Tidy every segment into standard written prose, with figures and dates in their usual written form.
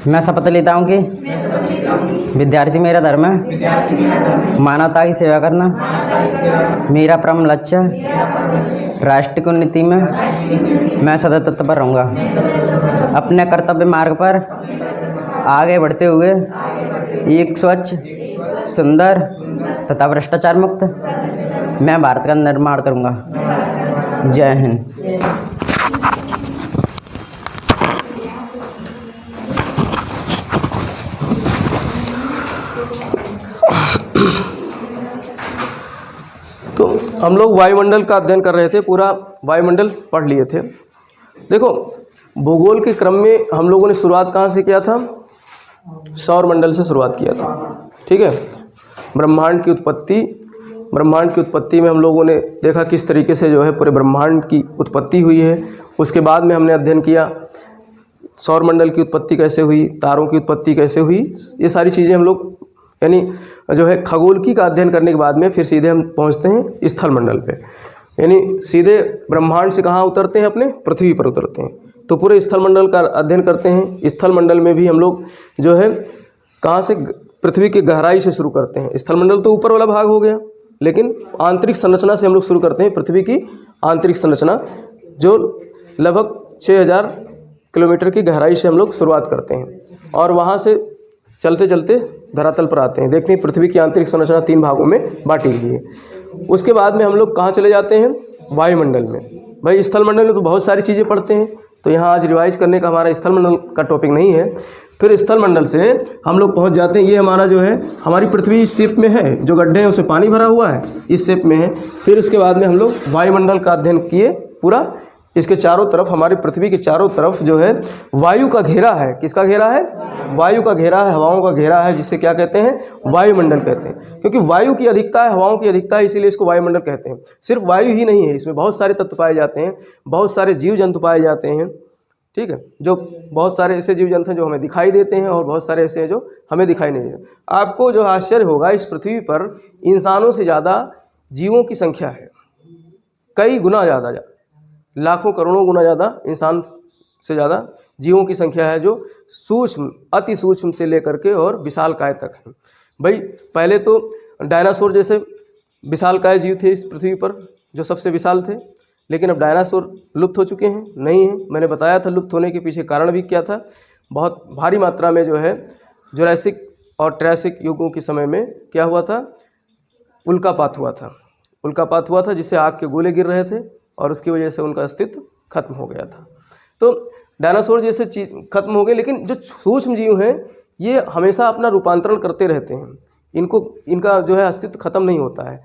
मैं शपथ लेता हूँ कि विद्यार्थी मेरा धर्म है, मानवता की सेवा करना मेरा परम लक्ष्य है, राष्ट्र की उन्नति में मैं सदा तत्पर रहूँगा। अपने कर्तव्य मार्ग पर आगे बढ़ते हुए एक स्वच्छ, सुंदर तथा भ्रष्टाचार मुक्त मैं भारत का निर्माण करूँगा। जय हिंद। तो हम लोग वायुमंडल का अध्ययन कर रहे थे, पूरा वायुमंडल पढ़ लिए थे। देखो, भूगोल के क्रम में हम लोगों ने शुरुआत कहाँ से किया था? सौर मंडल से शुरुआत किया था। ठीक है, ब्रह्मांड की उत्पत्ति में हम लोगों ने देखा किस तरीके से जो है पूरे ब्रह्मांड की उत्पत्ति हुई है। उसके बाद में हमने अध्ययन किया सौर मंडल की उत्पत्ति कैसे हुई, तारों की उत्पत्ति कैसे हुई। ये सारी चीज़ें हम लोग यानी जो है खगोलकी का अध्ययन करने के बाद में फिर सीधे हम पहुंचते हैं स्थल मंडल पे, यानी सीधे ब्रह्मांड से कहाँ उतरते हैं? अपने पृथ्वी पर उतरते हैं। तो पूरे स्थल मंडल का अध्ययन करते हैं। स्थल मंडल में भी हम लोग जो है कहाँ से? पृथ्वी की गहराई से शुरू करते हैं। स्थल मंडल तो ऊपर वाला भाग हो गया, लेकिन आंतरिक संरचना से हम लोग शुरू करते हैं। पृथ्वी की आंतरिक संरचना जो लगभग 6000 किलोमीटर की गहराई से हम लोग शुरुआत करते हैं और वहाँ से चलते चलते धरातल पर आते हैं। देखते हैं पृथ्वी की आंतरिक संरचना 3 भागों में बांटी गई है। उसके बाद में हम लोग कहाँ चले जाते हैं? वायुमंडल में। भाई स्थल मंडल में तो बहुत सारी चीज़ें पढ़ते हैं, तो यहाँ आज रिवाइज करने का हमारा स्थल मंडल का टॉपिक नहीं है। फिर स्थल मंडल से हम लोग पहुँच जाते हैं, ये हमारा जो है हमारी पृथ्वी इस शेप में है, जो गड्ढे हैं उसमें पानी भरा हुआ है, इस शेप में है। फिर उसके बाद में हम लोग वायुमंडल का अध्ययन किए पूरा। इसके चारों तरफ, हमारी पृथ्वी के चारों तरफ जो है वायु का घेरा है। किसका घेरा है? वायु का घेरा है, हवाओं का घेरा है, जिसे क्या कहते हैं? वायुमंडल कहते हैं। क्योंकि वायु की अधिकता है, हवाओं की अधिकता है, इसीलिए इसको वायुमंडल कहते हैं। सिर्फ वायु ही नहीं है, इसमें बहुत सारे तत्व पाए जाते हैं, बहुत सारे जीव जंतु पाए जाते हैं। ठीक है, जो बहुत सारे ऐसे जीव जंतु हैं जो हमें दिखाई देते हैं और बहुत सारे ऐसे हैं जो हमें दिखाई नहीं देते। आपको जो आश्चर्य होगा, इस पृथ्वी पर इंसानों से ज़्यादा जीवों की संख्या है, कई गुना ज़्यादा, लाखों करोड़ों गुना ज़्यादा इंसान से ज़्यादा जीवों की संख्या है, जो सूक्ष्म, अति सूक्ष्म से लेकर के और विशालकाय तक है। भाई पहले तो डायनासोर जैसे विशालकाय जीव थे इस पृथ्वी पर, जो सबसे विशाल थे, लेकिन अब डायनासोर लुप्त हो चुके हैं, नहीं है। मैंने बताया था लुप्त होने के पीछे कारण भी क्या था। बहुत भारी मात्रा में जो है जुरासिक और ट्रायसिक युगों के समय में क्या हुआ था? उल्कापात हुआ था, जिससे आग के गोले गिर रहे थे और उसकी वजह से उनका अस्तित्व खत्म हो गया था। तो डायनासोर जैसे चीज खत्म हो गए, लेकिन जो सूक्ष्म जीव हैं ये हमेशा अपना रूपांतरण करते रहते हैं। इनका जो है अस्तित्व खत्म नहीं होता है,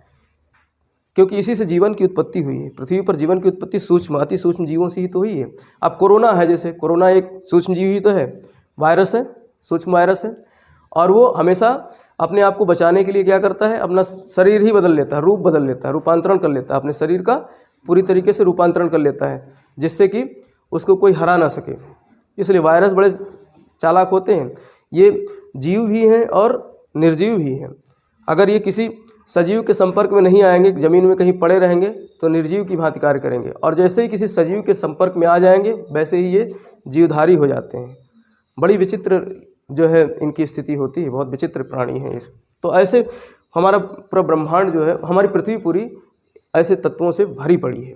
क्योंकि इसी से जीवन की उत्पत्ति हुई है। पृथ्वी पर जीवन की उत्पत्ति सूक्ष्म, अति सूक्ष्म जीवों से ही तो हुई है। अब कोरोना है, जैसे कोरोना एक सूक्ष्म जीव ही तो है, वायरस है, सूक्ष्म वायरस है, और वो हमेशा अपने आप को बचाने के लिए क्या करता है? अपना शरीर ही बदल लेता है, रूप बदल लेता है, रूपांतरण कर लेता है, अपने शरीर का पूरी तरीके से रूपांतरण कर लेता है, जिससे कि उसको कोई हरा ना सके। इसलिए वायरस बड़े चालाक होते हैं। ये जीव भी हैं और निर्जीव भी हैं। अगर ये किसी सजीव के संपर्क में नहीं आएंगे, ज़मीन में कहीं पड़े रहेंगे, तो निर्जीव की भांति कार्य करेंगे, और जैसे ही किसी सजीव के संपर्क में आ जाएंगे, वैसे ही ये जीवधारी हो जाते हैं। बड़ी विचित्र जो है इनकी स्थिति होती है, बहुत विचित्र प्राणी हैं इस। तो ऐसे हमारा पूरा ब्रह्मांड जो है, हमारी पृथ्वी पूरी ऐसे तत्वों से भरी पड़ी है।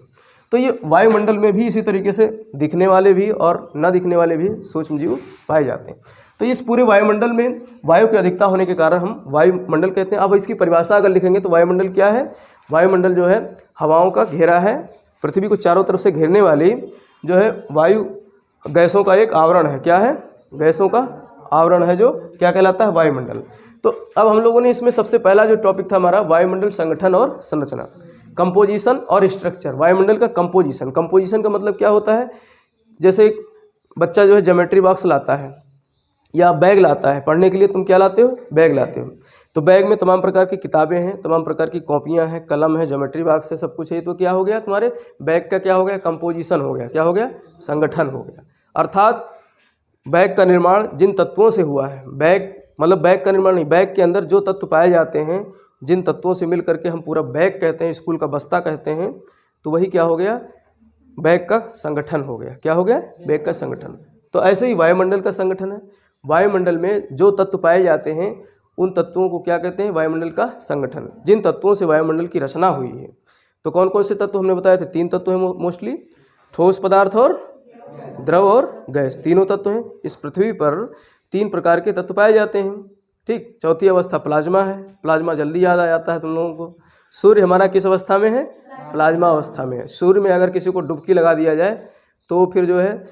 तो ये वायुमंडल में भी इसी तरीके से दिखने वाले भी और न दिखने वाले भी सूक्ष्म जीव पाए जाते हैं। तो इस पूरे वायुमंडल में वायु की अधिकता होने के कारण हम वायुमंडल कहते हैं। अब इसकी परिभाषा अगर लिखेंगे तो वायुमंडल क्या है? वायुमंडल जो है हवाओं का घेरा है, पृथ्वी को चारों तरफ से घेरने वाली जो है वायु गैसों का एक आवरण है। क्या है? गैसों का आवरण है, जो क्या कहलाता है? वायुमंडल। तो अब हम लोगों ने इसमें सबसे पहला जो टॉपिक था हमारा, वायुमंडल संगठन और संरचना, कंपोजिशन और स्ट्रक्चर। वायुमंडल का कंपोजिशन का मतलब क्या होता है? जैसे एक बच्चा जो है ज्योमेट्री बॉक्स लाता है या बैग लाता है पढ़ने के लिए, तुम क्या लाते हो? बैग लाते हो। तो बैग में तमाम प्रकार की किताबें हैं, तमाम प्रकार की कॉपियां हैं, कलम है, ज्योमेट्री बॉक्स है, सब कुछ है। तो क्या हो गया? तुम्हारे बैग का क्या हो गया? कंपोजिशन हो गया। क्या हो गया? संगठन हो गया। अर्थात बैग का निर्माण जिन तत्वों से हुआ है, बैग मतलब बैग का निर्माण नहीं, बैग के अंदर जो तत्व पाए जाते हैं, जिन तत्वों से मिल करके हम पूरा बैग कहते हैं, स्कूल का बस्ता कहते हैं, तो वही क्या हो गया? बैग का संगठन हो गया। क्या हो गया? बैग का संगठन। तो ऐसे ही वायुमंडल का संगठन है। वायुमंडल में जो तत्व पाए जाते हैं उन तत्वों को क्या कहते हैं? वायुमंडल का संगठन। जिन तत्वों से वायुमंडल की रचना हुई है, तो कौन कौन से तत्व हमने बताए थे? 3 तत्व हैं मोस्टली, ठोस पदार्थ और द्रव और गैस, तीनों तत्व हैं। इस पृथ्वी पर 3 प्रकार के तत्व पाए जाते हैं। ठीक, चौथी अवस्था प्लाज्मा है। प्लाज्मा जल्दी याद आ जाता है तुम लोगों को। सूर्य हमारा किस अवस्था में है? प्लाज्मा अवस्था में है। सूर्य में अगर किसी को डुबकी लगा दिया जाए तो फिर जो है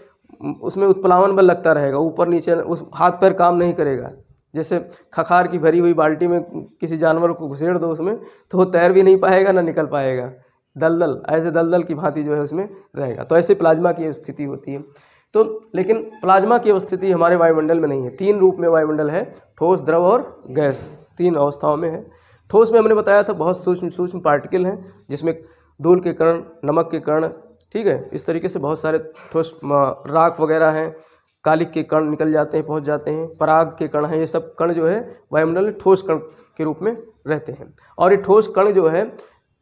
उसमें उत्प्लावन बल लगता रहेगा, ऊपर नीचे उस हाथ पैर काम नहीं करेगा। जैसे खखार की भरी हुई बाल्टी में किसी जानवर को घुसेड़ दो उसमें, तो वो तैर भी नहीं पाएगा ना निकल पाएगा, दलदल ऐसे दलदल की भांति जो है उसमें रहेगा। तो ऐसे प्लाज्मा की स्थिति होती है। तो लेकिन प्लाज्मा की अवस्थिति हमारे वायुमंडल में नहीं है। 3 रूप में वायुमंडल है, ठोस, द्रव और गैस, 3 अवस्थाओं में है। ठोस में हमने बताया था बहुत सूक्ष्म पार्टिकल हैं, जिसमें धूल के कण, नमक के कण, ठीक है, इस तरीके से बहुत सारे ठोस राख वगैरह हैं, कालिक के कण निकल जाते हैं, पहुंच जाते हैं, पराग के कण हैं। ये सब कण जो है वायुमंडल में ठोस कण के रूप में रहते हैं। और ये ठोस कण जो है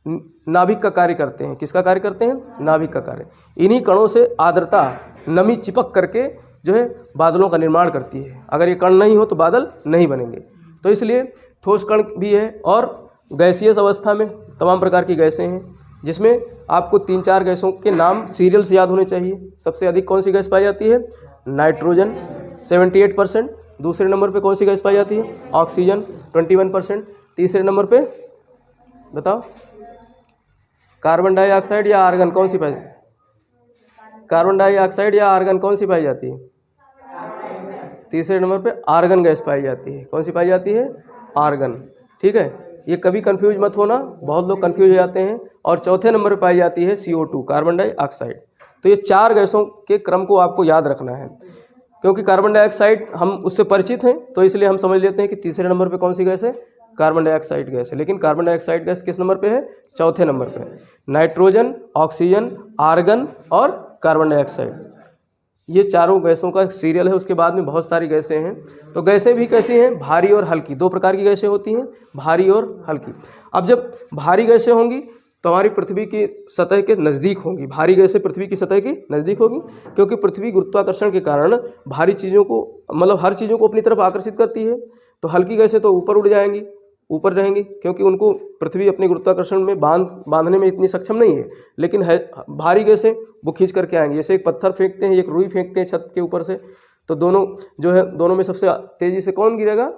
नाभिक का कार्य करते हैं। किसका कार्य करते हैं? नाभिक का कार्य। इन्हीं कणों से आर्द्रता, नमी चिपक करके जो है बादलों का निर्माण करती है। अगर ये कण नहीं हो तो बादल नहीं बनेंगे। तो इसलिए ठोस कण भी है। और गैसीय अवस्था में तमाम प्रकार की गैसें हैं, जिसमें आपको 3-4 गैसों के नाम सीरियल से याद होने चाहिए। सबसे अधिक कौन सी गैस पाई जाती है? नाइट्रोजन 78%। दूसरे नंबर पे कौन सी गैस पाई जाती है? ऑक्सीजन 21%। तीसरे नंबर पे बताओ, कार्बन डाइऑक्साइड या आर्गन कौन सी पाई जाती है? कार्बन डाइऑक्साइड या आर्गन कौन सी पाई जाती है? तीसरे नंबर पे आर्गन गैस पाई जाती है। कौन सी पाई जाती है? आर्गन। ठीक है, ये कभी कंफ्यूज मत होना, बहुत लोग कंफ्यूज हो जाते हैं। और चौथे नंबर पे पाई जाती है CO2, कार्बन डाइऑक्साइड। तो ये 4 गैसों के क्रम को आपको याद रखना है, क्योंकि कार्बन डाइऑक्साइड हम उससे परिचित हैं, तो इसलिए हम समझ लेते हैं कि तीसरे नंबर पे कौन सी गैस है? कार्बन डाइऑक्साइड गैस है। लेकिन कार्बन डाइऑक्साइड गैस किस नंबर पे है? चौथे नंबर पे। नाइट्रोजन, ऑक्सीजन, आर्गन और कार्बन डाइऑक्साइड, ये चारों गैसों का सीरियल है। उसके बाद में बहुत सारी गैसें हैं। तो गैसें भी कैसी हैं? भारी और हल्की, 2 प्रकार की गैसें होती हैं, भारी और हल्की। अब जब भारी गैसें होंगी तो हमारी पृथ्वी की सतह के नज़दीक होंगी। भारी गैसें पृथ्वी की सतह के नज़दीक होगी, क्योंकि पृथ्वी गुरुत्वाकर्षण के कारण भारी चीज़ों को, मतलब हर चीज़ों को अपनी तरफ आकर्षित करती है। तो हल्की गैसें तो ऊपर उड़ जाएंगी, ऊपर रहेंगी, क्योंकि उनको पृथ्वी अपने गुरुत्वाकर्षण में बांधने में इतनी सक्षम नहीं है। लेकिन है भारी गैसें वो खींच करके आएंगी। जैसे एक पत्थर फेंकते हैं, एक रुई फेंकते हैं छत के ऊपर से, तो दोनों जो है, दोनों में सबसे तेज़ी से कौन गिरेगा?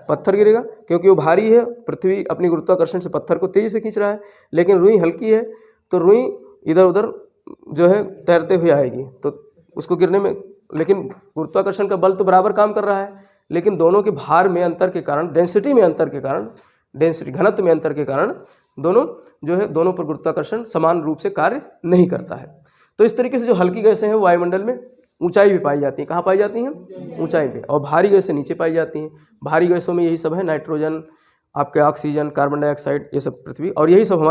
पत्थर गिरेगा, क्योंकि वो भारी है। पृथ्वी अपनी गुरुत्वाकर्षण से पत्थर को तेज़ी से खींच रहा है। लेकिन रुई हल्की है, तो रुई इधर उधर जो है तैरते हुए आएगी, तो उसको गिरने में, लेकिन गुरुत्वाकर्षण का बल तो बराबर काम कर रहा है, लेकिन दोनों के भार में अंतर के कारण, डेंसिटी में अंतर के कारण, डेंसिटी घनत्व में अंतर के कारण दोनों जो है, दोनों पर गुरुत्वाकर्षण समान रूप से कार्य नहीं करता है। तो इस तरीके से जो हल्की गैसें हैं वायुमंडल में ऊंचाई भी पाई जाती हैं। कहाँ पाई जाती हैं? ऊंचाई पे। और भारी गैसें नीचे पाई जाती हैं। भारी गैसों में यही सब है, नाइट्रोजन, आपके ऑक्सीजन, कार्बन डाइऑक्साइड, ये सब पृथ्वी। और यही सब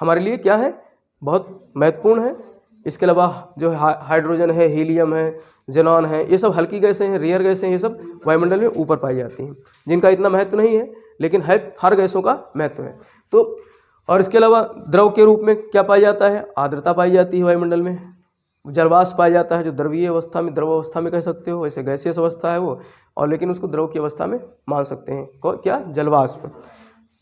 हमारे लिए क्या है? बहुत महत्वपूर्ण है। इसके अलावा जो हाइड्रोजन है, हीलियम है, जेनॉन है, ये सब हल्की गैसें हैं, रेयर गैसें हैं। ये सब वायुमंडल में ऊपर पाई जाती हैं, जिनका इतना महत्व नहीं है, लेकिन है, हर गैसों का महत्व है। तो और इसके अलावा द्रव के रूप में क्या पाया जाता है? आर्द्रता पाई जाती है वायुमंडल में। जलवाष्प पाया जाता है, जो द्रवीय अवस्था में, द्रव अवस्था में कह सकते हो, वैसे गैसीय अवस्था है वो, और लेकिन उसको द्रव की अवस्था में मान सकते हैं। क्या? जलवाष्प।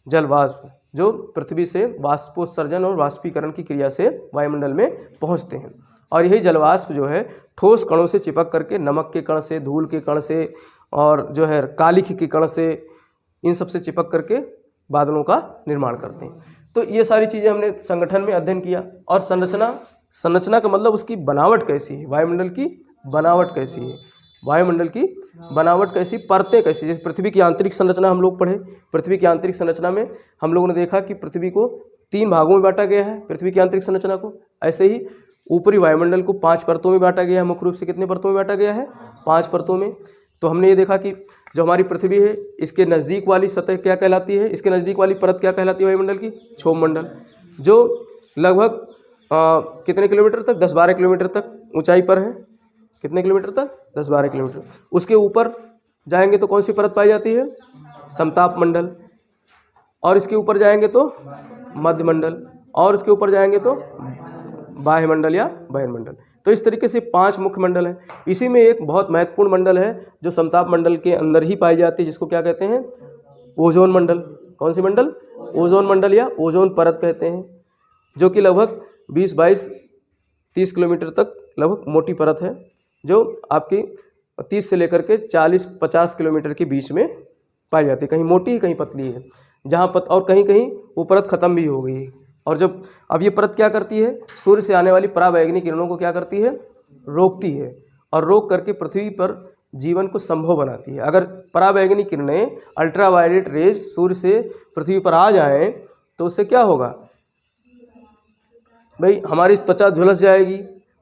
जलवाष्प जो पृथ्वी से वाष्पोत्सर्जन और वाष्पीकरण की क्रिया से वायुमंडल में पहुंचते हैं। और यही जलवाष्प जो है ठोस कणों से चिपक करके, नमक के कण से, धूल के कण से, और जो है कालिख के कण से, इन सब से चिपक करके बादलों का निर्माण करते हैं। तो ये सारी चीज़ें हमने संगठन में अध्ययन किया। और संरचना का मतलब उसकी बनावट कैसी है, वायुमंडल की बनावट कैसी है, वायुमंडल की बनावट कैसी, परतें कैसी। जैसे पृथ्वी की आंतरिक संरचना हम लोग पढ़े। पृथ्वी की आंतरिक संरचना में हम लोगों ने देखा कि पृथ्वी को 3 भागों में बांटा गया है, पृथ्वी की आंतरिक संरचना को। ऐसे ही ऊपरी वायुमंडल को 5 परतों में बांटा गया है। मुख्य रूप से कितने परतों में बांटा गया है? 5 परतों में। तो हमने ये देखा कि जो हमारी पृथ्वी है, इसके नज़दीक वाली सतह क्या कहलाती है? इसके नज़दीक वाली परत क्या कहलाती है वायुमंडल की? क्षोभमंडल, जो लगभग कितने किलोमीटर तक? 10-12 किलोमीटर तक ऊंचाई पर है। कितने किलोमीटर तक? 10-12 किलोमीटर। उसके ऊपर जाएंगे तो कौन सी परत पाई जाती है? समताप मंडल। और इसके ऊपर जाएंगे तो मध्य मंडल, और इसके ऊपर जाएंगे तो बाह्य मंडल या बहिर्मंडल। तो इस तरीके से 5 मुख्य मंडल हैं। इसी में एक बहुत महत्वपूर्ण मंडल है जो समताप मंडल के अंदर ही पाई जाती है, जिसको क्या कहते हैं? ओजोन मंडल। कौन सी मंडल? ओजोन मंडल या ओजोन परत कहते हैं, जो कि लगभग 20-22-30 किलोमीटर तक लगभग मोटी परत है, जो आपकी 30 से लेकर के 40-50 किलोमीटर के बीच में पाई जाती है। कहीं मोटी है, कहीं पतली है, जहाँ और कहीं कहीं वो परत खत्म भी हो गई है। और जब अब ये परत क्या करती है? सूर्य से आने वाली पराबैंगनी किरणों को क्या करती है? रोकती है, और रोक करके पृथ्वी पर जीवन को संभव बनाती है। अगर पराबैंगनी किरणें, अल्ट्रावायलेट रेज सूर्य से पृथ्वी पर आ जाएं तो उससे क्या होगा भाई? हमारी त्वचा झुलस जाएगी,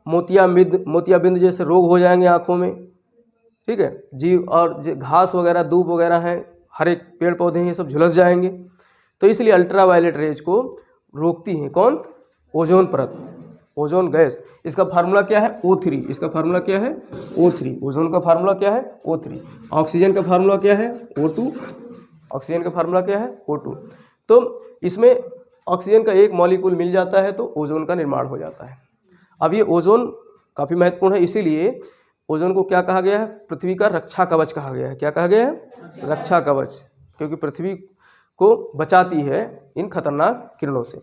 मोतियाबिंद जैसे रोग हो जाएंगे आँखों में, ठीक है। जीव और घास वगैरह, दूब वगैरह हैं, हर एक पेड़ पौधे हैं, ये सब झुलस जाएंगे। तो इसलिए अल्ट्रावायलेट रेज को रोकती हैं कौन? ओजोन परत, ओजोन गैस। इसका फार्मूला क्या है? O3। इसका फार्मूला क्या है? O3। ओजोन का फार्मूला क्या है? O3। ऑक्सीजन का फार्मूला क्या है? O2। ऑक्सीजन का फार्मूला क्या है? O2। तो इसमें ऑक्सीजन का एक मॉलिक्यूल मिल जाता है तो ओजोन का निर्माण हो जाता है। अब ये ओजोन काफ़ी महत्वपूर्ण है, इसीलिए ओजोन को क्या कहा गया है? पृथ्वी का रक्षा कवच कहा गया है। क्या कहा गया है? रक्षा कवच, क्योंकि पृथ्वी को बचाती है इन खतरनाक किरणों से।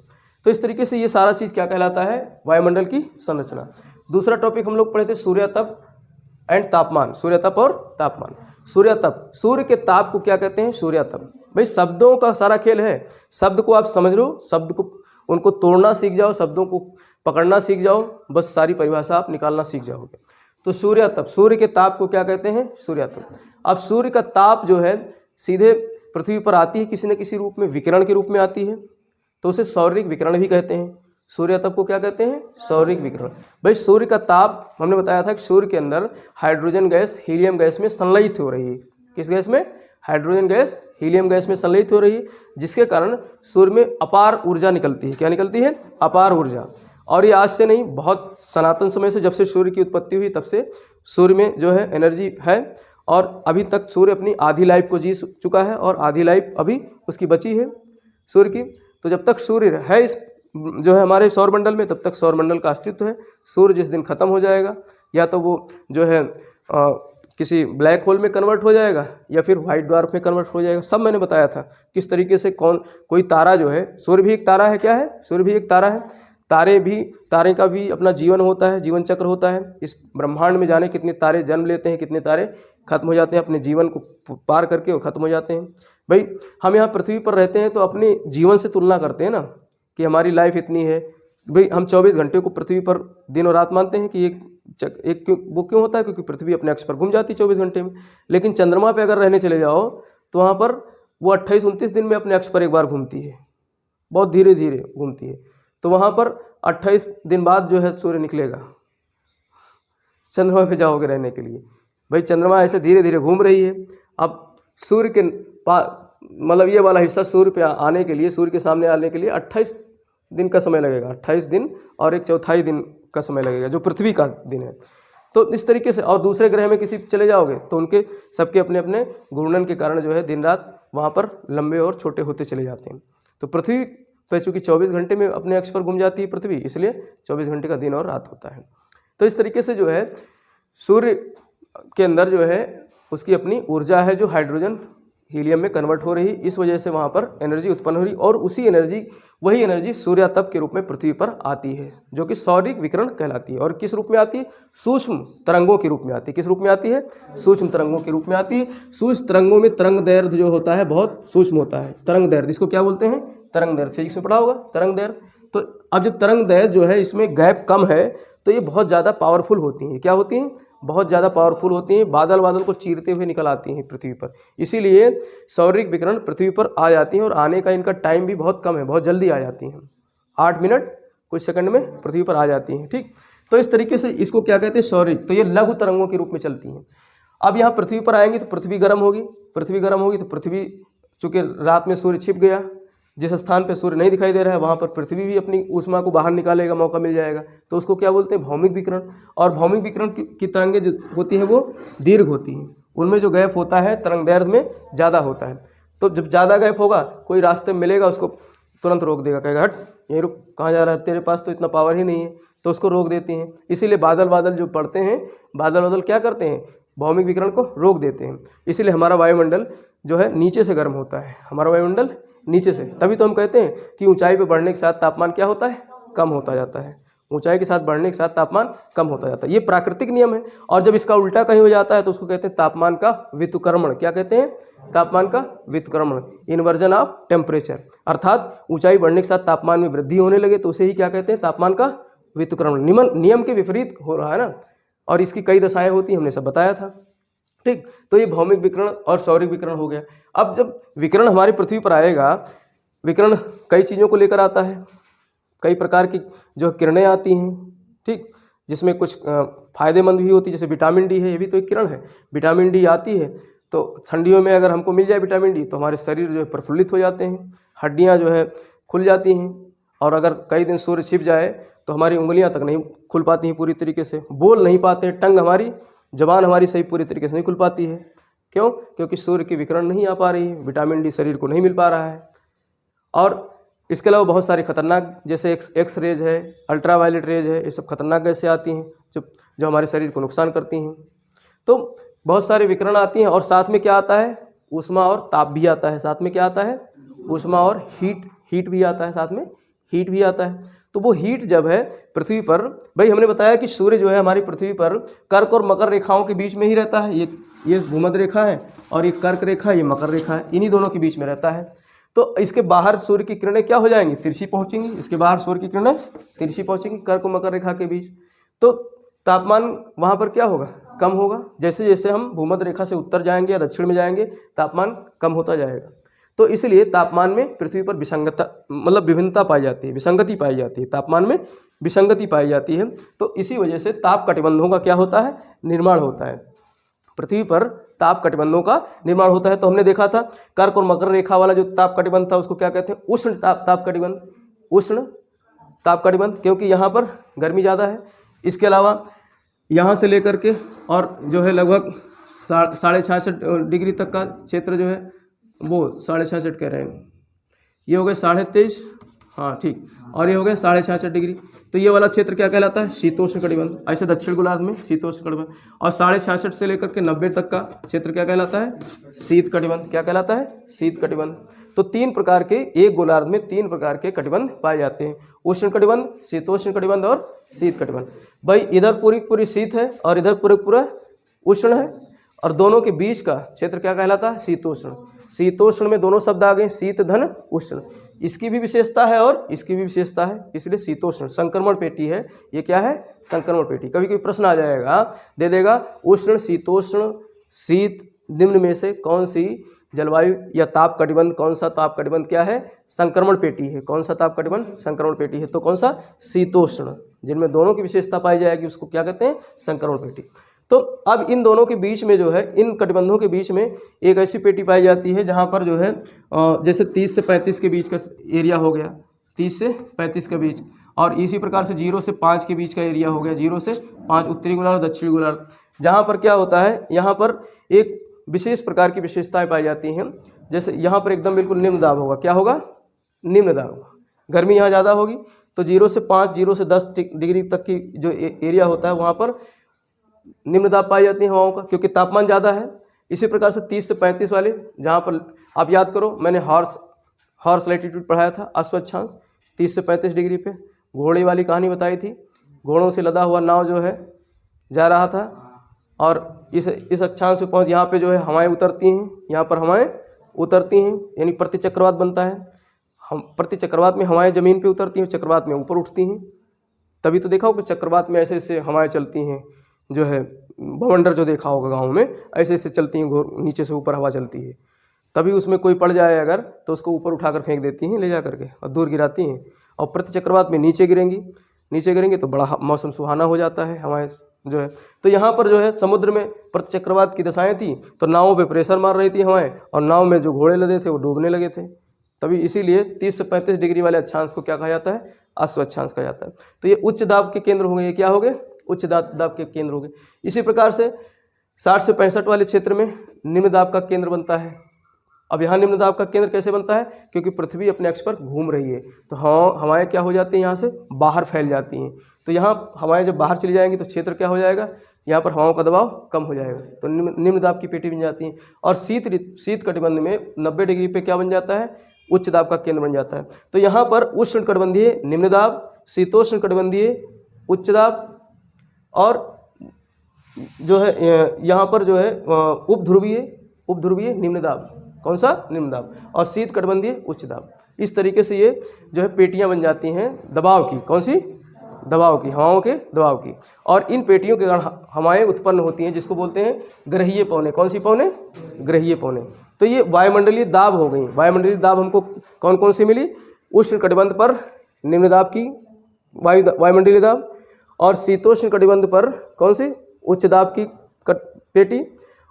तो इस तरीके से ये सारा चीज़ क्या कहलाता है? वायुमंडल की संरचना। दूसरा टॉपिक हम लोग पढ़े थे सूर्य तप एंड तापमान। सूर्य तप और तापमान। सूर्य तप, सूर्य के ताप को क्या कहते हैं? सूर्य तप। भाई शब्दों का सारा खेल है, शब्द को आप समझ लो, शब्द को उनको तोड़ना सीख जाओ, शब्दों को पकड़ना सीख जाओ, बस सारी परिभाषा आप निकालना सीख जाओगे। तो सूर्य तप, सूर्य के ताप को क्या कहते हैं? सूर्य तप। अब सूर्य का ताप जो है सीधे पृथ्वी पर आती है, किसी न किसी रूप में, विकिरण के रूप में आती है, तो उसे सौरिक विकिरण भी कहते हैं। सूर्य तप को क्या कहते हैं? सौरिक विकिरण। भाई सूर्य का ताप, हमने बताया था कि सूर्य के अंदर हाइड्रोजन गैस हीलियम गैस में संलयित हो रही है। किस गैस में? हाइड्रोजन गैस हीलियम गैस में संलयित हो रही है, जिसके कारण सूर्य में अपार ऊर्जा निकलती है। क्या निकलती है? अपार ऊर्जा। और ये आज से नहीं, बहुत सनातन समय से, जब से सूर्य की उत्पत्ति हुई तब से सूर्य में जो है एनर्जी है, और अभी तक सूर्य अपनी आधी लाइफ को जी चुका है और आधी लाइफ अभी उसकी बची है सूर्य की। तो जब तक सूर्य है इस जो है हमारे सौरमंडल में, तब तक सौरमंडल का अस्तित्व है। सूर्य जिस दिन ख़त्म हो जाएगा, या तो वो जो है किसी ब्लैक होल में कन्वर्ट हो जाएगा या फिर व्हाइट ड्वार्फ में कन्वर्ट हो जाएगा। सब मैंने बताया था किस तरीके से कोई तारा जो है, सूर्य भी एक तारा है। क्या है? सूर्य भी एक तारा है। तारे का भी अपना जीवन होता है, जीवन चक्र होता है। इस ब्रह्मांड में जाने कितने तारे जन्म लेते हैं, कितने तारे खत्म हो जाते हैं, अपने जीवन को पार करके और ख़त्म हो जाते हैं। भाई हम यहाँ पृथ्वी पर रहते हैं तो अपने जीवन से तुलना करते हैं ना, कि हमारी लाइफ इतनी है। भाई हम 24 घंटे को पृथ्वी पर दिन और रात मानते हैं कि वो क्यों होता है? क्योंकि पृथ्वी अपने अक्ष पर घूम जाती है 24 घंटे में। लेकिन चंद्रमा पे अगर रहने चले जाओ तो वहाँ पर वो 28-29 दिन में अपने अक्ष पर एक बार घूमती है, बहुत धीरे धीरे घूमती है। तो वहाँ पर 28 दिन बाद जो है सूर्य निकलेगा, चंद्रमा पे जाओगे रहने के लिए। भाई चंद्रमा ऐसे धीरे धीरे घूम रही है। अब सूर्य के मतलब ये वाला हिस्सा सूर्य पे आने के लिए, सूर्य के सामने आने के लिए 28 दिन का समय लगेगा। 28 दिन और 1/4 दिन का समय लगेगा, जो पृथ्वी का दिन है। तो इस तरीके से, और दूसरे ग्रह में किसी चले जाओगे तो उनके सबके अपने अपने घूर्णन के कारण जो है दिन रात वहाँ पर लंबे और छोटे होते चले जाते हैं। तो पृथ्वी पे चूँकि 24 घंटे में अपने अक्ष पर घूम जाती है पृथ्वी, इसलिए 24 घंटे का दिन और रात होता है। तो इस तरीके से जो है सूर्य के अंदर जो है उसकी अपनी ऊर्जा है, जो हाइड्रोजन हीलियम में कन्वर्ट हो रही, इस वजह से वहाँ पर एनर्जी उत्पन्न हो रही, और वही एनर्जी सूर्यातप के रूप में पृथ्वी पर आती है, जो कि सौरिक विकिरण कहलाती है। और किस रूप में आती है? सूक्ष्म तरंगों के रूप में आती है। किस रूप में आती है? सूक्ष्म तरंगों के रूप में आती है। सूक्ष्म तरंगों में तरंग दैर्घ्य जो होता है बहुत सूक्ष्म होता है। तरंग दैर्घ्य, इसको क्या बोलते हैं? तरंग दैर्घ्य। फिजिक्स में पढ़ा होगा तरंग दैर्घ्य। तो अब जब तरंग दैर्घ्य जो है इसमें गैप कम है तो ये बहुत ज़्यादा पावरफुल होती हैं। क्या होती हैं? बहुत ज़्यादा पावरफुल होती हैं, बादल को चीरते हुए निकल आती हैं पृथ्वी पर। इसीलिए सौरिक विकिरण पृथ्वी पर आ जाती हैं, और आने का इनका टाइम भी बहुत कम है, बहुत जल्दी आ जाती हैं। 8 मिनट कुछ सेकंड में पृथ्वी पर आ जाती हैं। ठीक, तो इस तरीके से इसको क्या कहते हैं? सौरिक। तो ये लघु तरंगों के रूप में चलती हैं। अब यहाँ पृथ्वी पर आएंगी तो पृथ्वी गर्म होगी। पृथ्वी गर्म होगी तो पृथ्वी, चूँकि रात में सूर्य छिप गया, जिस स्थान पे सूर्य नहीं दिखाई दे रहा है वहाँ पर पृथ्वी भी अपनी ऊष्मा को बाहर निकालेगा, मौका मिल जाएगा, तो उसको क्या बोलते हैं? भौमिक विकिरण। और भौमिक विकिरण की तरंगें जो होती हैं वो दीर्घ होती हैं, उनमें जो गैप होता है तरंग दैर्घ्य में ज़्यादा होता है। तो जब ज़्यादा गैप होगा, कोई रास्ते में मिलेगा उसको तुरंत रोक देगा, कहेगा हट यहीं रुक, कहाँ जा रहा है, तेरे पास तो इतना पावर ही नहीं है। तो उसको रोक देती हैं। इसीलिए बादल बादल जो पड़ते हैं, बादल बादल क्या करते हैं, भौमिक विकिरण को रोक देते हैं। इसीलिए हमारा वायुमंडल जो है नीचे से गर्म होता है, हमारा वायुमंडल नीचे से। तभी तो हम कहते हैं कि ऊंचाई पे बढ़ने के साथ तापमान क्या होता है, कम होता जाता है। ऊंचाई के साथ बढ़ने के साथ तापमान कम होता जाता है, ये प्राकृतिक नियम है। और जब इसका उल्टा कहीं हो जाता है तो उसको कहते हैं तापमान का व्युत्क्रमण। क्या कहते हैं, तापमान का व्युत्क्रमण, इन्वर्जन ऑफ टेम्परेचर। अर्थात ऊंचाई बढ़ने के साथ तापमान में वृद्धि होने लगे तो उसे ही क्या कहते हैं, तापमान का व्युत्क्रमण। नियम के विपरीत हो रहा है ना, और इसकी कई दशाएं होती, हमने सब बताया था। ठीक, तो ये भौमिक विकिरण और सौरिक विकिरण हो गया। अब जब विकिरण हमारी पृथ्वी पर आएगा, विकिरण कई चीज़ों को लेकर आता है, कई प्रकार की जो किरणें आती हैं, ठीक, जिसमें कुछ फायदेमंद भी होती है, जैसे विटामिन डी है, ये भी तो एक किरण है। विटामिन डी आती है तो ठंडियों में अगर हमको मिल जाए विटामिन डी तो हमारे शरीर जो है प्रफुल्लित हो जाते हैं, हड्डियां जो है खुल जाती हैं। और अगर कई दिन सूर्य छिप जाए तो हमारी उंगलियां तक नहीं खुल पाती हैं पूरी तरीके से, बोल नहीं पाते हैं, टंग हमारी, जबान हमारी सही पूरी तरीके से नहीं खुल पाती है। क्यों? क्योंकि सूर्य की विकिरण नहीं आ पा रही है, विटामिन डी शरीर को नहीं मिल पा रहा है। और इसके अलावा बहुत सारी खतरनाक, जैसे एक्स रेज है, अल्ट्रावायलेट रेज है, ये सब खतरनाक गैसें आती हैं जो हमारे शरीर को नुकसान करती हैं। तो बहुत सारी विकिरण आती हैं। और साथ में क्या आता है, ऊष्मा और ताप भी आता है। साथ में क्या आता है, ऊष्मा और हीट भी आता है, साथ में हीट भी आता है। तो वो हीट जब है पृथ्वी पर, भाई हमने बताया कि सूर्य जो है हमारी पृथ्वी पर कर्क और मकर रेखाओं के बीच में ही रहता है। ये भूमध्य रेखा है और ये कर्क रेखा, ये मकर रेखा है, इन्हीं दोनों के बीच में रहता है। तो इसके बाहर सूर्य की किरणें क्या हो जाएंगी, तिरछी पहुंचेंगी। इसके बाहर सूर्य की किरणें तिरछी पहुंचेंगी कर्क और मकर रेखा के बीच। तो तापमान वहाँ पर क्या होगा, कम होगा। जैसे जैसे हम भूमध्य रेखा से उत्तर जाएंगे या दक्षिण में जाएंगे, तापमान कम होता जाएगा। तो इसलिए तापमान में पृथ्वी पर विसंगतता, मतलब विभिन्नता पाई जाती है, विसंगति पाई जाती है, तापमान में विसंगति पाई जाती है। तो इसी वजह से ताप कटिबंधों का क्या होता है, निर्माण होता है। पृथ्वी पर ताप कटिबंधों का निर्माण होता है। तो हमने देखा था कर्क और मकर रेखा वाला जो ताप कटिबंध था उसको क्या कहते हैं, उष्ण ताप कटिबंध, उष्ण ताप कटिबंध, क्योंकि यहाँ पर गर्मी ज़्यादा है। इसके अलावा यहाँ से लेकर के और जो है लगभग 66.5 डिग्री तक का क्षेत्र जो है वो 66.5 कह रहे हैं, ये हो गए 23.5, हाँ ठीक, और ये हो गए 66.5 डिग्री। तो ये वाला क्षेत्र क्या कहलाता है, शीतोष्ण कटिबंध। ऐसे दक्षिण गोलार्ध में शीतोष्ण कटिबंध। और 66.5 से लेकर के 90 तक का क्षेत्र क्या कहलाता है, शीत कटिबंध। क्या कहलाता है, शीत कटिबंध। तो 3 प्रकार के, एक गोलार्ध में 3 प्रकार के कटिबंध पाए जाते हैं, उष्ण कटिबंध, शीतोष्ण कटिबंध और शीत कटिबंध। भाई इधर पूरी शीत है और इधर पूरा उष्ण है, और दोनों के बीच का क्षेत्र क्या कहलाता है, शीतोष्ण। शीतोष्ण में दोनों शब्द आ गए, शीत धन उष्ण। इसकी भी विशेषता है और इसकी भी विशेषता है, इसलिए शीतोष्ण संक्रमण पेटी है। ये क्या है, संक्रमण पेटी। कभी कभी प्रश्न आ जाएगा, दे देगा उष्ण, शीतोष्ण, शीत, निम्न में से कौन सी जलवायु या ताप कटिबंध, कौन सा ताप कटिबंध क्या है, संक्रमण पेटी है। कौन सा ताप कटिबंध, संक्रमण पेटी है। तो कौन सा, शीतोष्ण, जिनमें दोनों की विशेषता पाई जाएगी उसको क्या कहते हैं, संक्रमण पेटी। तो अब इन दोनों के बीच में जो है, इन कटिबंधों के बीच में एक ऐसी पेटी पाई जाती है जहाँ पर जो है जैसे 30 से 35 के बीच का एरिया हो गया, 30 से 35 के बीच, और इसी प्रकार से 0 से 5 के बीच का एरिया हो गया, 0 से 5 उत्तरी गोलार्ध, दक्षिणी गोलार्ध। जहाँ पर क्या होता है, यहाँ पर एक विशेष प्रकार की विशेषताएं पाई जाती हैं। जैसे यहाँ पर एकदम बिल्कुल निम्न दाब होगा, क्या होगा, निम्न दाब। गर्मी यहाँ ज़्यादा होगी तो 0 से 5, 0 से 10 डिग्री तक की जो एरिया होता है वहाँ पर निम्न दाब पाई जाती है हवाओं का, क्योंकि तापमान ज़्यादा है। इसी प्रकार से 30 से 35 वाले, जहाँ पर आप याद करो मैंने हॉर्स लैटिट्यूड पढ़ाया था, अश्वक्षांश 30 से 35 डिग्री पे घोड़े वाली कहानी बताई थी। घोड़ों से लदा हुआ नाव जो है जा रहा था और इस अक्षांश पे पहुँच, यहाँ पे जो है हवाएं उतरती हैं, यहाँ पर हवाएं उतरती हैं, यानी प्रतिचक्रवात बनता है। हम प्रतिचक्रवात में हवाएं ज़मीन पे उतरती हैं, चक्रवात में ऊपर उठती हैं। तभी तो देखा हो कि चक्रवात में ऐसे ऐसे हवाएं चलती हैं, जो है बवंडर जो देखा होगा गाँव में, ऐसे ऐसे चलती हैं, नीचे से ऊपर हवा चलती है। तभी उसमें कोई पड़ जाए अगर तो उसको ऊपर उठाकर फेंक देती हैं ले जा करके और दूर गिराती हैं। और प्रतिचक्रवात में नीचे गिरेंगी तो बड़ा मौसम सुहाना हो जाता है हवाएं जो है। तो यहाँ पर जो है समुद्र में प्रतिचक्रवात की दशाएं थी, तो नावों पे प्रेशर मार रही थी हवाएं, और नाव में जो घोड़े लदे थे वो डूबने लगे थे। तभी इसीलिए 30 से 35 डिग्री वाले अक्षांश को क्या कहा जाता है, अश्वक्षांश कहा जाता है। तो ये उच्च दाब के केंद्र हो गए, ये क्या हो गए, उच्च दाब के केंद्र हो गए। इसी प्रकार से 60 से 65 वाले क्षेत्र में निम्न दाब का केंद्र बनता है। अब यहाँ निम्न दाब का केंद्र कैसे बनता है, क्योंकि पृथ्वी अपने अक्ष पर घूम रही है तो हवाएं क्या हो जाती हैं, यहाँ से बाहर फैल जाती हैं। तो यहाँ हवाएं जब बाहर चली जाएंगी तो क्षेत्र क्या हो जाएगा, यहाँ पर हवाओं का दबाव कम हो जाएगा, तो निम्न दाब की पेटी बन जाती है। और शीत कटिबंध में 90 डिग्री पे क्या बन जाता है, उच्च दाब का केंद्र बन जाता है। तो यहाँ पर उष्ण कटिबंधीय निम्न दाब, शीतोष्ण कटिबंधीय उच्च दाब, और जो है यहाँ पर जो है उपध्रुवीय निम्न दाब, कौन सा, निम्न दाब, और शीत कटिबंधीय उच्च दाब। इस तरीके से ये जो है पेटियां बन जाती हैं दबाव की, कौन सी, दबाव की, हवाओं के दबाव की। और इन पेटियों के कारण हवाएं उत्पन्न होती हैं जिसको बोलते हैं ग्रहीय पवनें। कौन सी पवनें, ग्रहीय पवनें। तो ये वायुमंडलीय दाब हो गई। वायुमंडलीय दाब हमको कौन कौन सी मिली, उष्ण कटिबंध पर निम्न दाब की वायुमंडलीय दाब, और शीतोष्ण कटिबंध पर कौन सी, उच्च दाब की पेटी,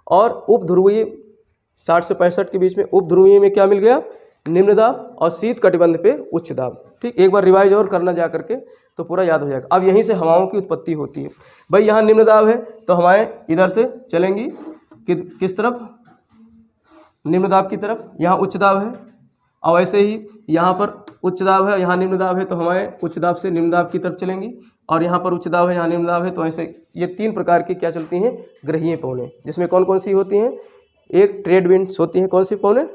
और उपध्रुवीय 60 से 65 के बीच में उपध्रुवीय में क्या मिल गया, निम्न दाब, और शीत कटिबंध पे उच्च दाब। ठीक, एक बार रिवाइज और करना जा करके तो पूरा याद हो जाएगा। अब यहीं से हवाओं की उत्पत्ति होती है। भाई यहाँ निम्न दाब है तो हवाएं इधर से चलेंगी किस तरफ, निम्न दाब की तरफ। यहाँ उच्च दाब है, और ऐसे ही यहाँ पर उच्च दाब है, यहाँ निम्न दाब है, तो हवाएं उच्च दाब से निम्न दाब की तरफ चलेंगी। और यहाँ पर उच्च दाब है, यहाँ निम्न दाब है, तो ऐसे ये 3 प्रकार की क्या चलती हैं, ग्रहीय पवनें, जिसमें कौन कौन सी होती हैं, एक ट्रेड विंड्स होती हैं, कौन सी पवनें,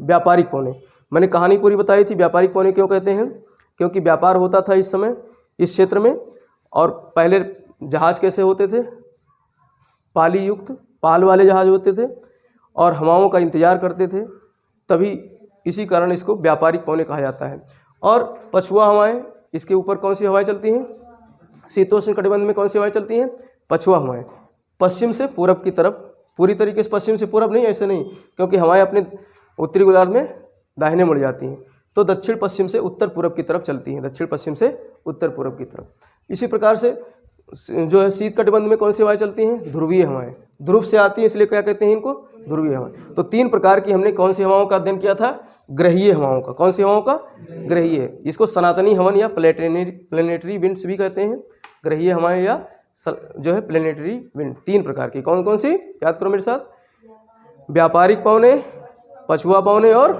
व्यापारिक पवनें। मैंने कहानी पूरी बताई थी, व्यापारिक पवनें क्यों कहते हैं, क्योंकि व्यापार होता था इस समय इस क्षेत्र में। और पहले जहाज कैसे होते थे, पाली युक्त, पाल वाले जहाज होते थे, और हवाओं का इंतजार करते थे, तभी इसी कारण इसको व्यापारिक पवनें कहा जाता है। और पछुआ हवाएं, इसके ऊपर कौन सी हवाएं चलती हैं, शीतोष्ण कटिबंध में कौन सी हवाएं चलती हैं, पछुआ हवाएं, पश्चिम से पूरब की तरफ। पूरी तरीके से पश्चिम से पूरब नहीं, ऐसे नहीं, क्योंकि हवाएं अपने उत्तरी गोलार्ध में दाहिने मुड़ जाती हैं, तो दक्षिण पश्चिम से उत्तर पूरब की तरफ चलती हैं, दक्षिण पश्चिम से उत्तर पूरब की तरफ। इसी प्रकार से जो है शीत कटिबंध में कौन सी हवाएं चलती हैं, ध्रुवीय हवाएं, ध्रुव से आती हैं, इसलिए क्या कहते हैं इनको, ध्रुवीय हवाएं। तो 3 प्रकार की हमने कौन सी हवाओं का अध्ययन किया था, ग्रहीय हवाओं का। कौन सी हवाओं का, ग्रहीय। इसको सनातनी हवन या प्लेनेटरी विंड्स भी कहते हैं, ग्रहीय हवाएं या जो है प्लेनेटरी विंड। 3 प्रकार की, कौन कौन सी, याद करो मेरे साथ, व्यापारिक पवनें, पछुआ पवनें और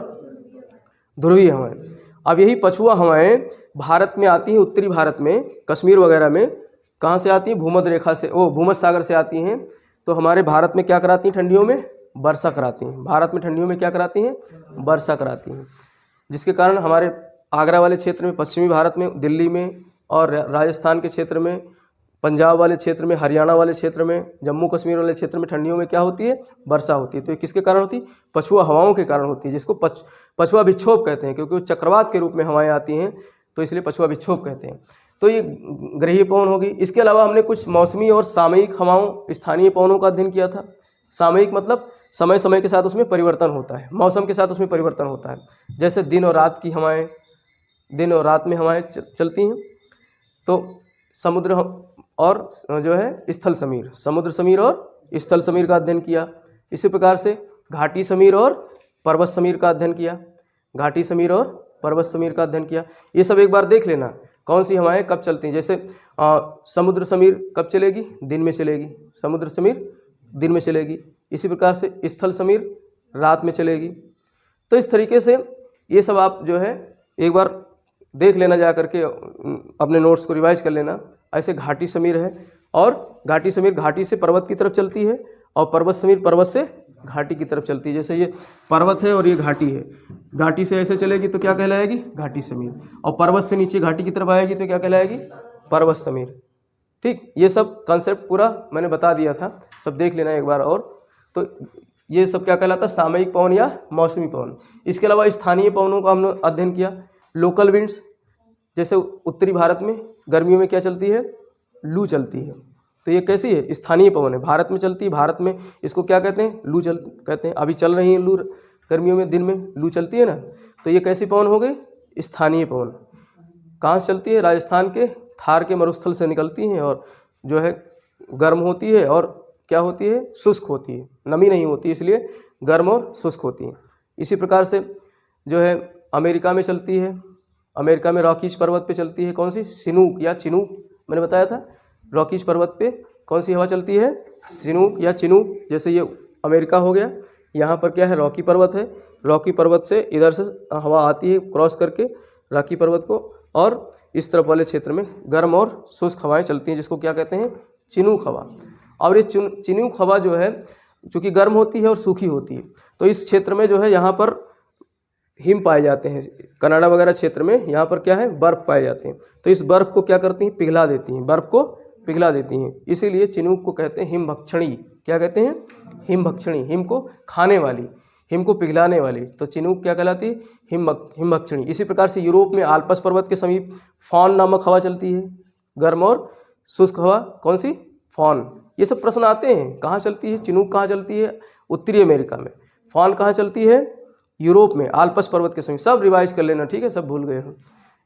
ध्रुवीय हवाएं। अब यही पछुआ हवाएं भारत में आती हैं, उत्तरी भारत में, कश्मीर वगैरह में। कहाँ से आती हैं, भूमध्य रेखा से, भूमध्य सागर से आती हैं। तो हमारे भारत में क्या कराती हैं, ठंडियों में वर्षा कराती हैं। भारत में ठंडियों में क्या कराती हैं, वर्षा कराती हैं, जिसके कारण हमारे आगरा वाले क्षेत्र में, पश्चिमी भारत में, दिल्ली में, और राजस्थान के क्षेत्र में, पंजाब वाले क्षेत्र में, हरियाणा वाले क्षेत्र में, जम्मू कश्मीर वाले क्षेत्र में ठंडियों में क्या होती है, वर्षा होती है। तो ये किसके कारण होती है, पछुआ हवाओं के कारण होती है, जिसको पछुआ विक्षोभ कहते हैं, क्योंकि वो चक्रवात के रूप में हवाएं आती हैं, तो इसलिए पछुआ विक्षोभ कहते हैं। तो ये ग्रहीय पवन होगी। इसके अलावा हमने कुछ मौसमी और सामयिक हवाओं, स्थानीय पवनों का अध्ययन किया था। सामयिक मतलब समय समय के साथ उसमें परिवर्तन होता है, मौसम के साथ उसमें परिवर्तन होता है। जैसे दिन और रात की हवाएं, दिन और रात में हवाएं चलती हैं। तो समुद्र और जो है स्थल समीर, समुद्र समीर और स्थल समीर का अध्ययन किया। इसी प्रकार से घाटी समीर और पर्वत समीर का अध्ययन किया, घाटी समीर और पर्वत समीर का अध्ययन किया। ये सब एक बार देख लेना, कौन सी हवाएं कब चलती हैं। जैसे समुद्र समीर कब चलेगी, दिन में चलेगी, समुद्र समीर दिन में चलेगी। इसी प्रकार से स्थल समीर रात में चलेगी। तो इस तरीके से ये सब आप जो है एक बार देख लेना, जा करके अपने नोट्स को रिवाइज कर लेना। ऐसे घाटी समीर है, और घाटी समीर घाटी से पर्वत की तरफ चलती है, और पर्वत समीर पर्वत से घाटी की तरफ चलती है। जैसे ये पर्वत है और ये घाटी है, घाटी से ऐसे चलेगी तो क्या कहलाएगी, घाटी समीर, और पर्वत से नीचे घाटी की तरफ आएगी तो क्या कहलाएगी, पर्वत समीर। ठीक, ये सब कॉन्सेप्ट पूरा मैंने बता दिया था, सब देख लेना एक बार और। तो ये सब क्या कहलाता है, सामयिक पवन या मौसमी पवन। इसके अलावा स्थानीय पवनों का हमने अध्ययन किया। लोकल विंड्स, जैसे उत्तरी भारत में गर्मियों में क्या चलती है, लू चलती है। तो ये कैसी है, स्थानीय पवन है, भारत में चलती है। भारत में इसको क्या कहते हैं, लू कहते हैं। अभी चल रही है लू, गर्मियों में दिन में लू चलती है ना, तो ये कैसी पवन हो गई, स्थानीय पवन। कहाँ से चलती है, राजस्थान के थार के मरुस्थल से निकलती हैं, और जो है गर्म होती है, और क्या होती है, शुष्क होती है, नमी नहीं होती, इसलिए गर्म और शुष्क होती है। इसी प्रकार से जो है अमेरिका में चलती है, अमेरिका में रॉकीज पर्वत पे चलती है, कौन सी, चिनूक या चिनूक, मैंने बताया था। रॉकीज पर्वत पे कौन सी हवा चलती है, चिनूक या चिनूक। जैसे ये अमेरिका हो गया, यहाँ पर क्या है, रॉकी पर्वत है। रॉकी पर्वत से इधर से हवा आती है क्रॉस करके रॉकी पर्वत को, और इस तरफ वाले क्षेत्र में गर्म और शुष्क हवाएं चलती हैं, जिसको क्या कहते हैं, चिनूक हवा। और ये चिनूक हवा जो है चूँकि गर्म होती है और सूखी होती है, तो इस क्षेत्र में जो है यहाँ पर हिम पाए जाते हैं। कनाडा वगैरह क्षेत्र में यहाँ पर क्या है, बर्फ़ पाए जाते हैं। तो इस बर्फ़ को क्या करती हैं, पिघला देती हैं, बर्फ़ को पिघला देती हैं। इसीलिए चिनूक को कहते हैं हिमभक्षणी। क्या कहते हैं, हिमभक्षणी। हिम को खाने वाली, हिम को पिघलाने वाली, तो चिनूक क्या कहलाती है, हिमभक्षणी। इसी प्रकार से यूरोप में आल्प्स पर्वत के समीप फॉन नामक हवा चलती है, गर्म और शुष्क हवा। कौन सी, फॉन। ये सब प्रश्न आते हैं, कहाँ चलती है चिनूक, कहाँ चलती है, उत्तरी अमेरिका में। फॉन कहाँ चलती है, यूरोप में आल्प्स पर्वत के समीप। सब रिवाइज कर लेना, ठीक है, सब भूल गए हो।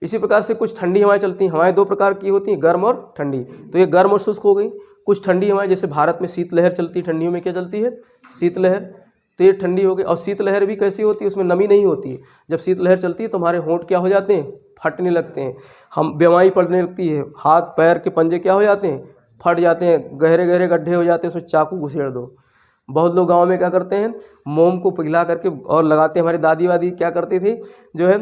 इसी प्रकार से कुछ ठंडी हवाएं चलती हैं। हवाएं दो प्रकार की होती हैं, गर्म और ठंडी। तो ये गर्म और शुष्क हो गई। कुछ ठंडी हवाएं, जैसे भारत में शीतलहर चलती है, ठंडियों में क्या चलती है, शीतलहर, तो ये ठंडी हो गई। और शीतलहर भी कैसी होती है, उसमें नमी नहीं होती है। जब शीतलहर चलती है तो हमारे होंठ क्या हो जाते हैं, फटने लगते हैं, हम बीमारी पड़ने लगती है, हाथ पैर के पंजे क्या हो जाते हैं, फट जाते हैं, गहरे गहरे गड्ढे हो जाते हैं, उसमें चाकू घुसेड़ दो। बहुत लोग गांव में क्या करते हैं, मोम को पिघला करके और लगाते हैं। हमारी दादी वादी क्या करती थी, जो है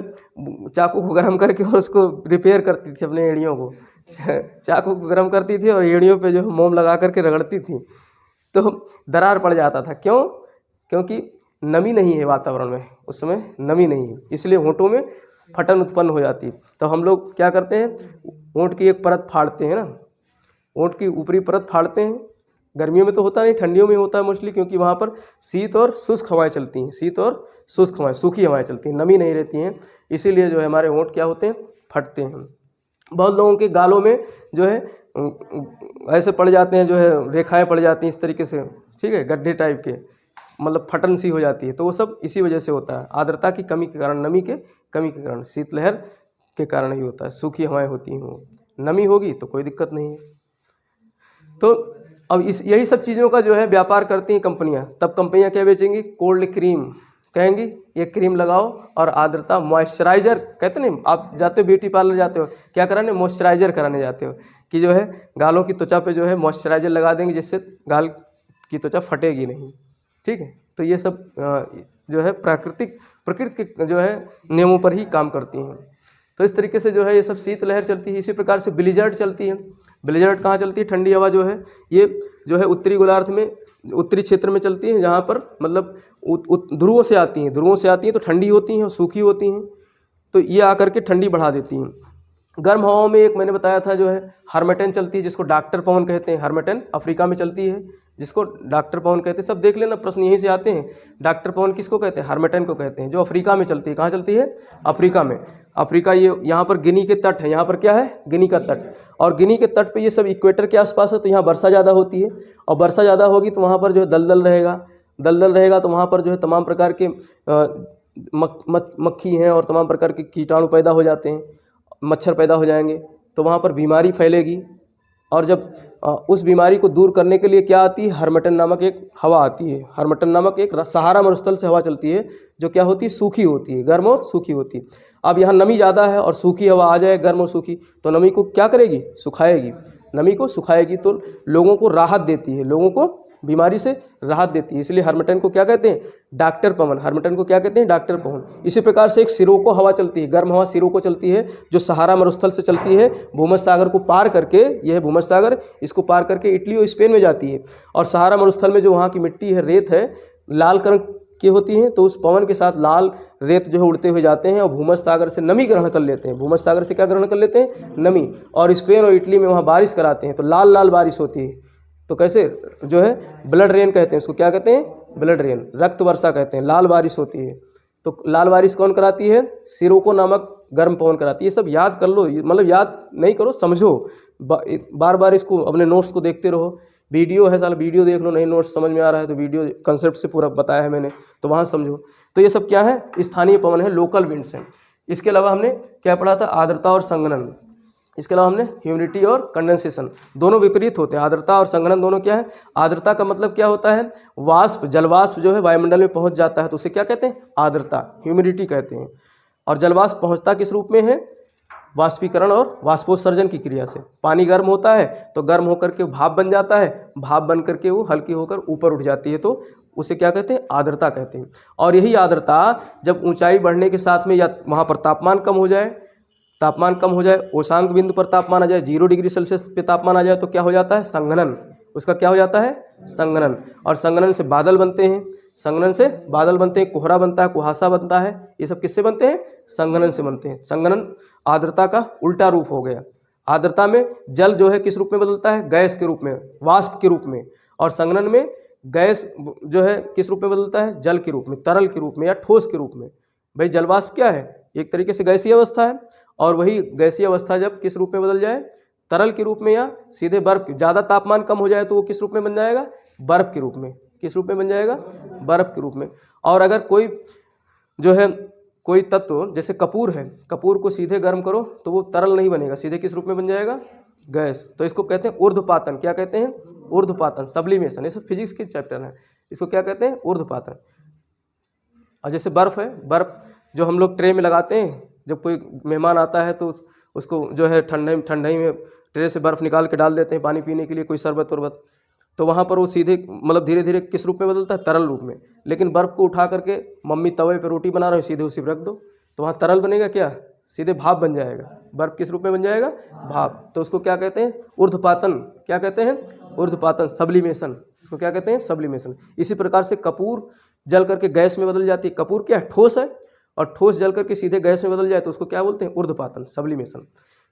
चाकू को गर्म करके और उसको रिपेयर करती थी अपने एड़ियों को। चाकू को गर्म करती थी और एड़ियों पे जो है मोम लगा करके रगड़ती थी, तो दरार पड़ जाता था। क्यों, क्योंकि नमी नहीं है वातावरण में, उस समय नमी नहीं है, इसलिए होंठों में फटन उत्पन्न हो जाती है। तो हम लोग क्या करते हैं, होंठ की एक परत फाड़ते हैं ना, होंठ की ऊपरी परत फाड़ते हैं। गर्मियों में तो होता नहीं, ठंडियों में होता है मोस्टली, क्योंकि वहाँ पर शीत और शुष्क हवाएं चलती हैं, शीत और शुष्क हवाएं, सूखी हवाएं चलती हैं, नमी नहीं रहती हैं। इसीलिए जो है हमारे होंठ क्या होते हैं, फटते हैं। बहुत लोगों के गालों में जो है ऐसे पड़ जाते हैं, जो है रेखाएं पड़ जाती हैं इस तरीके से, ठीक है, गड्ढे टाइप के, मतलब फटन सी हो जाती है। तो वो सब इसी वजह से होता है, आर्द्रता की कमी के कारण, नमी के कमी के कारण, शीतलहर के कारण ही होता है। सूखी हवाएं होती हैं, वो नमी होगी तो कोई दिक्कत नहीं है। तो अब यही सब चीज़ों का जो है व्यापार करती हैं कंपनियां। तब कंपनियां क्या बेचेंगी, कोल्ड क्रीम, कहेंगी ये क्रीम लगाओ और आर्द्रता, मॉइस्चराइजर कहते नहीं, आप जाते हो ब्यूटी पार्लर जाते हो, क्या कराने, मॉइस्चराइजर कराने जाते हो, कि जो है गालों की त्वचा पे जो है मॉइस्चराइजर लगा देंगे, जिससे गाल की त्वचा फटेगी नहीं, ठीक है। तो ये सब जो है प्रकृति के जो है नियमों पर ही काम करती हैं। तो इस तरीके से जो है ये सब शीतलहर चलती है। इसी प्रकार से ब्लिजर्ड चलती है। ब्लिजर्ड कहाँ चलती है, ठंडी हवा जो है ये जो है उत्तरी गोलार्ध में, उत्तरी क्षेत्र में चलती है, जहाँ पर मतलब ध्रुवों से आती हैं, ध्रुवों से आती हैं तो ठंडी होती हैं और सूखी होती हैं, तो ये आकर के ठंडी बढ़ा देती हैं। गर्म हवाओं में एक मैंने बताया था जो है हार्मेटन चलती है, जिसको डॉक्टर पवन कहते हैं। हार्मेटन अफ्रीका में चलती है, जिसको डॉक्टर पवन कहते हैं। सब देख लेना, प्रश्न यहीं से आते हैं। डॉक्टर पवन किसको कहते हैं, हार्मेटन को कहते हैं, जो अफ्रीका में चलती है। कहाँ चलती है, अफ्रीका में। अफ्रीका ये यहाँ पर गिनी के तट है, यहाँ पर क्या है, गिनी का तट, और गिनी के तट पे ये सब इक्वेटर के आसपास है, तो यहाँ वर्षा ज़्यादा होती है, और वर्षा ज़्यादा होगी तो वहाँ पर जो है दलदल रहेगा, तो वहाँ पर जो है तमाम प्रकार के मक्खी हैं और तमाम प्रकार के कीटाणु पैदा हो जाते हैं, मच्छर पैदा हो जाएंगे, तो वहाँ पर बीमारी फैलेगी। और जब उस बीमारी को दूर करने के लिए क्या आती है, हार्मेटन नामक एक हवा आती है। हार्मेटन नामक एक सहारा मरुस्थल से हवा चलती है, जो क्या होती है, सूखी होती है, गर्म और सूखी होती है। अब यहाँ नमी ज़्यादा है और सूखी हवा आ जाए, गर्म और सूखी, तो नमी को क्या करेगी, सुखाएगी। नमी को सुखाएगी तो लोगों को राहत देती है, लोगों को बीमारी से राहत देती है। इसलिए हार्मेटन को क्या कहते हैं, डॉक्टर पवन। हार्मेटन को क्या कहते हैं, डॉक्टर पवन। इसी प्रकार से एक सिरोको हवा चलती है, गर्म हवा सिरोको चलती है, जो सहारा मरुस्थल से चलती है, भूमध्य सागर को पार करके, यह है भूमध्य सागर, इसको पार करके इटली और स्पेन में जाती है। और सहारा मरुस्थल में जो वहाँ की मिट्टी है, रेत है, लाल कलर की होती हैं, तो उस पवन के साथ लाल रेत जो है उड़ते हुए जाते हैं और भूमध्य सागर से नमी ग्रहण कर लेते हैं। भूमध्य सागर से क्या ग्रहण कर लेते हैं, नमी। और स्पेन और इटली में वहाँ बारिश कराते हैं, तो लाल लाल बारिश होती है। तो कैसे जो है ब्लड रेन कहते हैं उसको, क्या कहते हैं, ब्लड रेन, रक्त वर्षा कहते हैं, लाल बारिश होती है। तो लाल बारिश कौन कराती है, सिरोको नामक गर्म पवन कराती है। ये सब याद कर लो, मतलब याद नहीं करो, समझो, बार बार इसको अपने नोट्स को देखते रहो। वीडियो है, साला वीडियो देख लो, नहीं नोट्स समझ में आ रहा है तो वीडियो कंसेप्ट से पूरा बताया है मैंने, तो वहाँ समझो। तो ये सब क्या है, स्थानीय पवन है, लोकल विंड्स हैं। इसके अलावा हमने क्या पढ़ा था, आर्द्रता और संघनन। इसके अलावा हमने ह्यूमिडिटी और कंडेंसेशन, दोनों विपरीत होते हैं। आर्द्रता और संघनन दोनों क्या है, आर्द्रता का मतलब क्या होता है, वाष्प, जलवाष्प जो है वायुमंडल में पहुंच जाता है तो उसे क्या कहते हैं, आर्द्रता, ह्यूमिडिटी कहते हैं। और जलवाष्प पहुंचता किस रूप में है, वाष्पीकरण और वाष्पोत्सर्जन की क्रिया से। पानी गर्म होता है तो गर्म होकर के भाप बन जाता है, भाप बन करके वो हल्की होकर ऊपर उठ जाती है, तो उसे क्या कहते हैं, आर्द्रता कहते हैं। और यही आर्द्रता जब ऊंचाई बढ़ने के साथ में या वहाँ पर तापमान कम हो जाए, ओशांक बिंदु पर तापमान आ जाए, 0 डिग्री सेल्सियस पे तापमान आ जाए, तो क्या हो जाता है, संघनन। उसका क्या हो जाता है, संघनन। और संघनन से बादल बनते हैं, कोहरा बनता है, कुहासा बनता है। ये सब किससे बनते हैं, संघनन से बनते हैं। संघनन आर्द्रता का उल्टा रूप हो गया। आर्द्रता में जल जो है किस रूप में बदलता है, गैस के रूप में, वाष्प के रूप में। और संघनन में गैस जो है किस रूप में बदलता है, जल के रूप में, तरल के रूप में या ठोस के रूप में। भाई जल वाष्प क्या है, एक तरीके से गैसीय अवस्था है। और वही गैसीय अवस्था जब किस रूप में बदल जाए, तरल के रूप में या सीधे बर्फ, ज़्यादा तापमान कम हो जाए तो वो किस रूप में बन जाएगा, बर्फ के रूप में। किस रूप में बन जाएगा, बर्फ के रूप में। और अगर कोई जो है कोई तत्व जैसे कपूर है, कपूर को सीधे गर्म करो तो वो तरल नहीं बनेगा, सीधे किस रूप में बन जाएगा, गैस। तो इसको कहते हैं ऊर्ध्वपातन। क्या कहते हैं, ऊर्ध्वपातन, सब्लिमेशन। ये सब फिजिक्स के चैप्टर है, इसको क्या कहते हैं, ऊर्ध्वपातन। और जैसे बर्फ़ है, बर्फ़ जो हम लोग ट्रे में लगाते हैं, जब कोई मेहमान आता है तो उसको जो है ठंडाई में ट्रे से बर्फ़ निकाल के डाल देते हैं पानी पीने के लिए, कोई शरबत वरबत, तो वहाँ पर वो सीधे मतलब धीरे धीरे किस रूप में बदलता है, तरल रूप में। लेकिन बर्फ़ को उठा करके मम्मी तवे पे रोटी बना रहे हो, सीधे उसी पर रख दो तो वहाँ तरल बनेगा क्या, सीधे भाप बन जाएगा। बर्फ़ किस रूप में बन जाएगा, भाप। तो उसको क्या कहते हैं, ऊर्ध्वपातन। क्या कहते हैं, ऊर्ध्वपातन, सब्लिमेशन। इसको क्या कहते हैं, सब्लिमेशन। इसी प्रकार से कपूर जल करके गैस में बदल जाती है। कपूर क्या है, ठोस है, और ठोस जल करके सीधे गैस में बदल जाए तो उसको क्या बोलते हैं, ऊर्ध्वपातन, सब्लिमेशन।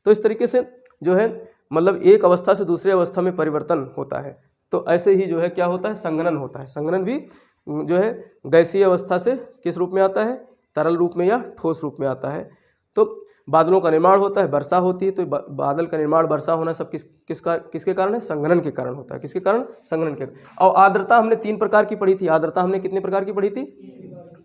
तो इस तरीके से जो है मतलब एक अवस्था से दूसरी अवस्था में परिवर्तन होता है। तो ऐसे ही जो है क्या होता है, संघनन होता है। संघनन भी जो है गैसीय अवस्था से किस रूप में आता है, तरल रूप में या ठोस रूप में आता है। तो बादलों का निर्माण होता है, वर्षा होती है। तो बादल का निर्माण, वर्षा होना सब किसके कारण है, संघनन के कारण होता है। किसके कारण, संघनन के। और आर्द्रता हमने 3 प्रकार की पढ़ी थी। आर्द्रता हमने कितने प्रकार की पढ़ी थी,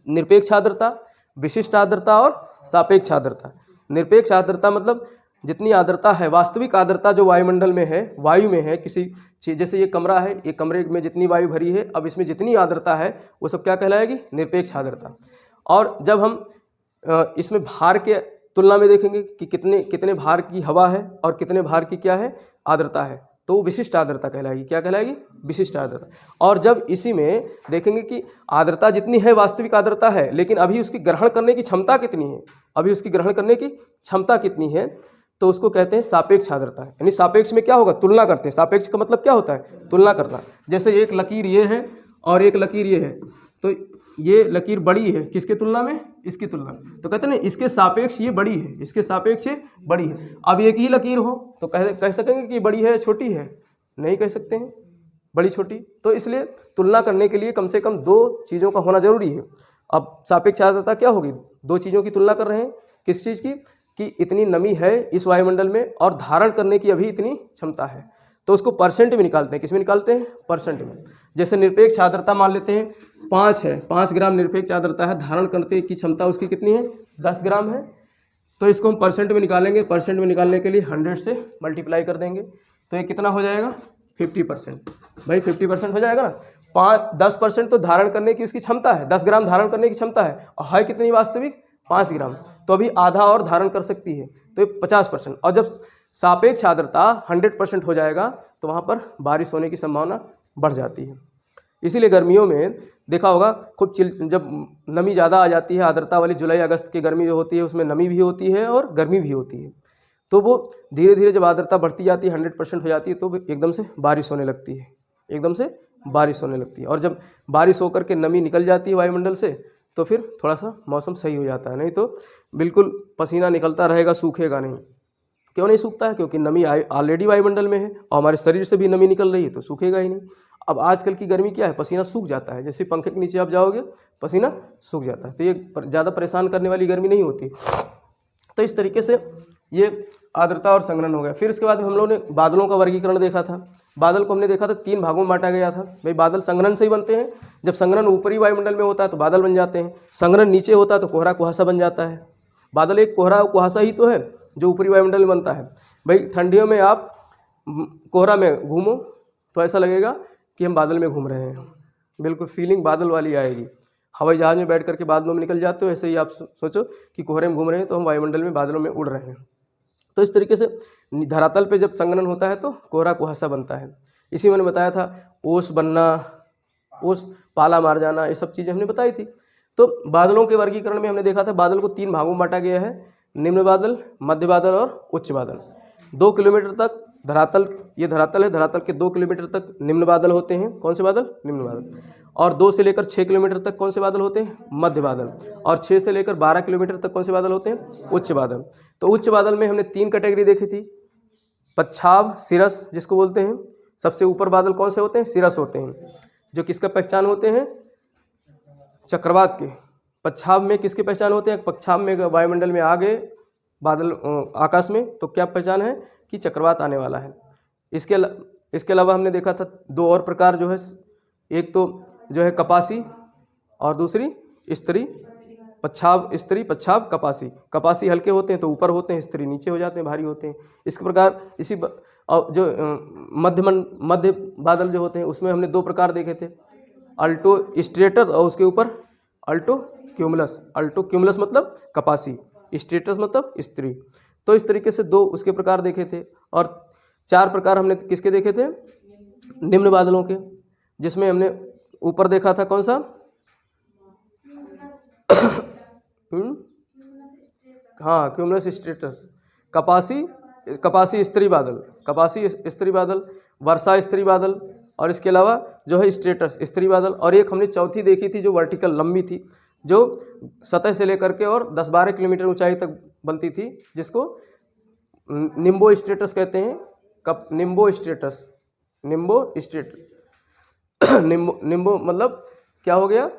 निरपेक्ष आर्द्रता, विशिष्ट आर्द्रता और सापेक्ष आर्द्रता। निरपेक्ष आर्द्रता मतलब जितनी आर्द्रता है, वास्तविक आर्द्रता जो वायुमंडल में है, वायु में है, किसी चीज, जैसे ये कमरा है, ये कमरे में जितनी वायु भरी है, अब इसमें जितनी आर्द्रता है वो सब क्या कहलाएगी, निरपेक्ष आर्द्रता। और जब हम इसमें भार के तुलना में देखेंगे कि कितने भार की हवा है और कितने भार की क्या है, आर्द्रता है, तो वो विशिष्ट आर्द्रता कहलाएगी। क्या कहलाएगी, विशिष्ट आर्द्रता। और जब इसी में देखेंगे कि आर्द्रता जितनी है वास्तविक आर्द्रता है, लेकिन अभी उसकी ग्रहण करने की क्षमता कितनी है, अभी उसकी ग्रहण करने की क्षमता कितनी है, तो उसको कहते हैं सापेक्ष आर्द्रता। यानी सापेक्ष में क्या होगा, तुलना करते हैं। सापेक्ष का मतलब क्या होता है, तुलना करना। जैसे एक लकीर ये है और एक लकीर ये है, तो ये लकीर बड़ी है किसके तुलना में, इसकी तुलना में, तो कहते हैं ना इसके सापेक्ष ये बड़ी है, इसके सापेक्ष ये बड़ी है। अब एक ही लकीर हो तो कह सकेंगे कि बड़ी है छोटी है, नहीं कह सकते हैं, बड़ी छोटी। तो इसलिए तुलना करने के लिए कम से कम 2 चीज़ों का होना जरूरी है। अब सापेक्ष आर्द्रता क्या होगी, 2 चीज़ों की तुलना कर रहे हैं। किस चीज़ की, कि इतनी नमी है इस वायुमंडल में और धारण करने की अभी इतनी क्षमता है, तो उसको परसेंट में निकालते हैं। किस में निकालते हैं, परसेंट में। जैसे निरपेक्ष आर्द्रता मान लेते हैं 5 है, 5 ग्राम निरपेक्ष आर्द्रता है, धारण करने की क्षमता उसकी कितनी है, 10 ग्राम है। तो इसको हम परसेंट में निकालेंगे। परसेंट में निकालने के लिए 100 से मल्टीप्लाई कर देंगे, तो ये कितना हो जाएगा, 50%। भाई 50% हो जाएगा ना। 10% तो धारण करने की उसकी क्षमता है, 10 ग्राम धारण करने की क्षमता है, और है कितनी वास्तविक, 5 ग्राम, तो अभी आधा और धारण कर सकती है, तो ये 50%। और जब सापेक्ष आर्द्रता 100% हो जाएगा तो वहाँ पर बारिश होने की संभावना बढ़ जाती है। इसीलिए गर्मियों में देखा होगा खूब जब नमी ज़्यादा आ जाती है, आर्द्रता वाली जुलाई अगस्त की गर्मी जो होती है उसमें नमी भी होती है और गर्मी भी होती है, तो वो धीरे धीरे जब आर्द्रता बढ़ती जाती है, 100% हो जाती है, तो एकदम से बारिश होने लगती है, एकदम से बारिश होने लगती है। और जब बारिश होकर के नमी निकल जाती है वायुमंडल से, तो फिर थोड़ा सा मौसम सही हो जाता है। नहीं तो बिल्कुल पसीना निकलता रहेगा, सूखेगा नहीं। क्यों नहीं सूखता है, क्योंकि नमी ऑलरेडी वायुमंडल में है और हमारे शरीर से भी नमी निकल रही है, तो सूखेगा ही नहीं। अब आजकल की गर्मी क्या है, पसीना सूख जाता है, जैसे पंखे के नीचे आप जाओगे पसीना सूख जाता है, तो ये ज़्यादा परेशान करने वाली गर्मी नहीं होती। तो इस तरीके से ये आर्द्रता और संघनन हो गया। फिर इसके बाद हम लोगों ने बादलों का वर्गीकरण देखा था। बादल को हमने देखा था 3 भागों में बांटा गया था। भाई बादल संघनन से ही बनते हैं। जब संघनन ऊपरी वायुमंडल में होता है तो बादल बन जाते हैं, संघनन नीचे होता है तो कोहरा कुहासा बन जाता है। बादल एक कोहरा कुहासा ही तो है जो ऊपरी वायुमंडल में बनता है। भाई ठंडियों में आप कोहरा में घूमो तो ऐसा लगेगा कि हम बादल में घूम रहे हैं, बिल्कुल फीलिंग बादल वाली आएगी। हवाई जहाज़ में बैठ करके बादलों में निकल जाते हो, ऐसे ही आप सोचो कि कोहरे में घूम रहे हैं तो हम वायुमंडल में बादलों में उड़ रहे हैं। तो इस तरीके से धरातल पे जब संघनन होता है तो कोहरा कुहासा बनता है। इसी मैंने बताया था ओस बनना, ओस पाला मार जाना, ये सब चीज़ें हमने बताई थी। तो बादलों के वर्गीकरण में हमने देखा था बादल को 3 भागों में बांटा गया है, निम्न बादल, मध्य बादल और उच्च बादल। 2 किलोमीटर तक धरातल, ये धरातल है, धरातल के 2 किलोमीटर तक निम्न बादल होते हैं। कौन से बादल? निम्न बादल। और 2 से लेकर 6 किलोमीटर तक कौन से बादल होते हैं? मध्य बादल। और 6 से लेकर 12 किलोमीटर तक कौन से बादल होते हैं? उच्च बादल। तो उच्च बादल में हमने 3 कैटेगरी देखी थी, पच्छाव, सिरस जिसको बोलते हैं। सबसे ऊपर बादल कौन से होते हैं? सिरस होते हैं, जो किसका पहचान होते हैं? चक्रवात के। पच्छाव में किसकी पहचान होते हैं? पच्छाव में वायुमंडल में आ गए बादल आकाश में, तो क्या पहचान है कि चक्रवात आने वाला है। इसके अलावा हमने देखा था 2 और प्रकार जो है, एक तो जो है कपासी और दूसरी स्त्री। पच्छाव स्त्री, पच्छाव कपासी। कपासी हल्के होते हैं तो ऊपर होते हैं, स्त्री नीचे हो जाते हैं, भारी होते हैं। इस प्रकार और जो मध्य बादल जो होते हैं उसमें हमने 2 प्रकार देखे थे, अल्टो स्ट्रेटस और उसके ऊपर अल्टो क्यूमुलस। अल्टो क्यूमुलस मतलब कपासी, स्ट्रेटस मतलब स्त्री। तो इस तरीके से 2 उसके प्रकार देखे थे। और 4 प्रकार हमने किसके देखे थे? निम्न बादलों के, जिसमें हमने ऊपर देखा था कौन सा? हाँ, क्यूमुलस स्ट्रेटस। कपासी स्त्री बादल, कपासी स्त्री बादल, वर्षा स्त्री बादल, और इसके अलावा जो है स्ट्रेटस स्त्री बादल। और एक हमने चौथी देखी थी जो वर्टिकल लंबी थी, जो सतह से लेकर के और 10-12 किलोमीटर ऊंचाई तक बनती थी, जिसको निम्बो स्ट्रेटस कहते हैं। निम्बो स्ट्रेटस, निम्बो मतलब क्या हो गया?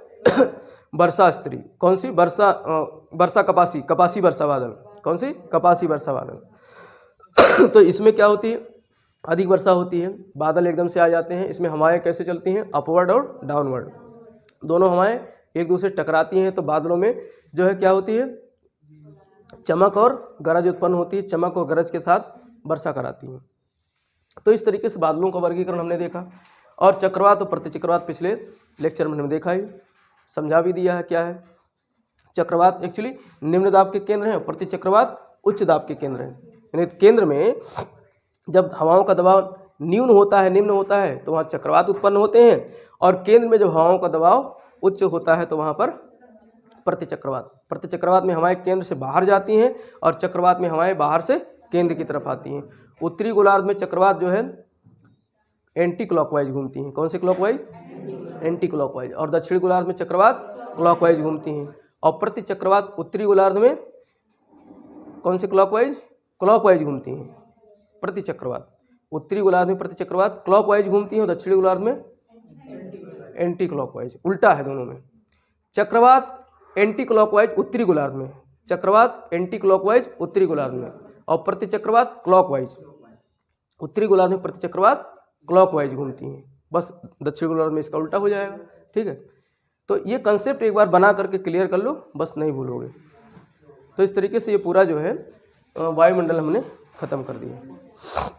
वर्षा स्त्री। कौन सी? वर्षा कपासी, कपासी वर्षा बादल। कौन सी? कपासी वर्षा बादल। तो इसमें क्या होती है? अधिक वर्षा होती है, बादल एकदम से आ जाते हैं। इसमें हवाएं कैसे चलती हैं? अपवर्ड और डाउनवर्ड, दोनों हवाएं एक दूसरे टकराती हैं। तो बादलों में जो है क्या होती है? चमक और गरज उत्पन्न होती है, चमक और गरज के साथ वर्षा कराती हैं। तो इस तरीके से बादलों का वर्गीकरण हमने देखा। और चक्रवात और प्रतिचक्रवात पिछले लेक्चर में हमने देखा ही, समझा भी दिया है क्या है। चक्रवात एक्चुअली निम्न दाब के केंद्र हैं, प्रतिचक्रवात उच्च दाब के केंद्र हैं। यानी केंद्र में जब हवाओं का दबाव न्यून होता है, निम्न होता है, तो वहाँ चक्रवात उत्पन्न होते हैं। और केंद्र में जब हवाओं का दबाव उच्च होता है तो वहाँ पर प्रतिचक्रवात में हवाएं केंद्र से बाहर जाती हैं और चक्रवात में हवाएं बाहर से केंद्र की तरफ आती हैं। उत्तरी गोलार्ध में चक्रवात जो है एंटी क्लॉकवाइज घूमती हैं। कौन से क्लॉकवाइज? Anti clockwise. और दक्षिणी गोलार्ध में चक्रवात क्लॉकवाइज घूमती हैं। और प्रतिचक्रवात उत्तरी गोलार्ध में कौन से क्लॉकवाइज? क्लॉकवाइज घूमती हैं। प्रतिचक्रवात उत्तरी गोलार्ध में प्रतिचक्रवात क्लॉकवाइज घूमती हैं और दक्षिणी गोलार्ध में एंटी क्लॉकवाइज। उल्टा है दोनों में। चक्रवात एंटी क्लॉकवाइज उत्तरी गोलार्ध में, चक्रवात एंटी क्लॉकवाइज उत्तरी गोलार्ध में, और प्रतिचक्रवात क्लॉकवाइज उत्तरी गोलार्ध में, प्रतिचक्रवात क्लॉकवाइज घूमती हैं। बस दक्षिण गोलार्ध में इसका उल्टा हो जाएगा। ठीक है, तो ये कंसेप्ट एक बार बना करके क्लियर कर लो, बस नहीं भूलोगे। तो इस तरीके से ये पूरा जो है वायुमंडल हमने ख़त्म कर दिया।